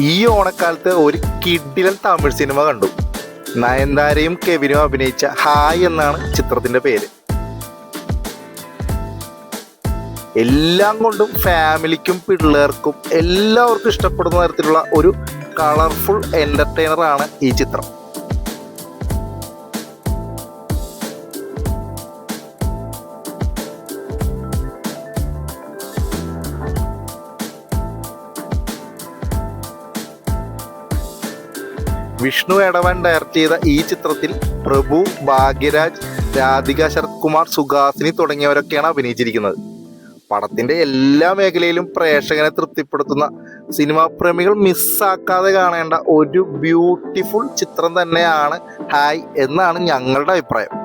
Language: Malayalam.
ഈ ഓണക്കാലത്ത് ഒരു കിടിലൻ തമിഴ് സിനിമ കണ്ടു. നയൻതാരയും കെവിനും അഭിനയിച്ച ഹായ് എന്നാണ് ചിത്രത്തിന്റെ പേര്. എല്ലാം കൊണ്ടും ഫാമിലിക്കും പിള്ളേർക്കും എല്ലാവർക്കും ഇഷ്ടപ്പെടുന്ന തരത്തിലുള്ള ഒരു കളർഫുൾ എന്റർടൈനർ ആണ് ഈ ചിത്രം. വിഷ്ണു എടവൻ ഡയറക്റ്റ് ചെയ്ത ഈ ചിത്രത്തിൽ പ്രഭു, ഭാഗ്യരാജ്, രാധിക ശരത് കുമാർ, സുഹാസിനി തുടങ്ങിയവരൊക്കെയാണ് അഭിനയിച്ചിരിക്കുന്നത്. പടത്തിന്റെ എല്ലാ മേഖലയിലും പ്രേക്ഷകനെ തൃപ്തിപ്പെടുത്തുന്ന, സിനിമാ പ്രേമികൾ മിസ്സാക്കാതെ കാണേണ്ട ഒരു ബ്യൂട്ടിഫുൾ ചിത്രം തന്നെയാണ് ഹായ് എന്നാണ് ഞങ്ങളുടെ അഭിപ്രായം.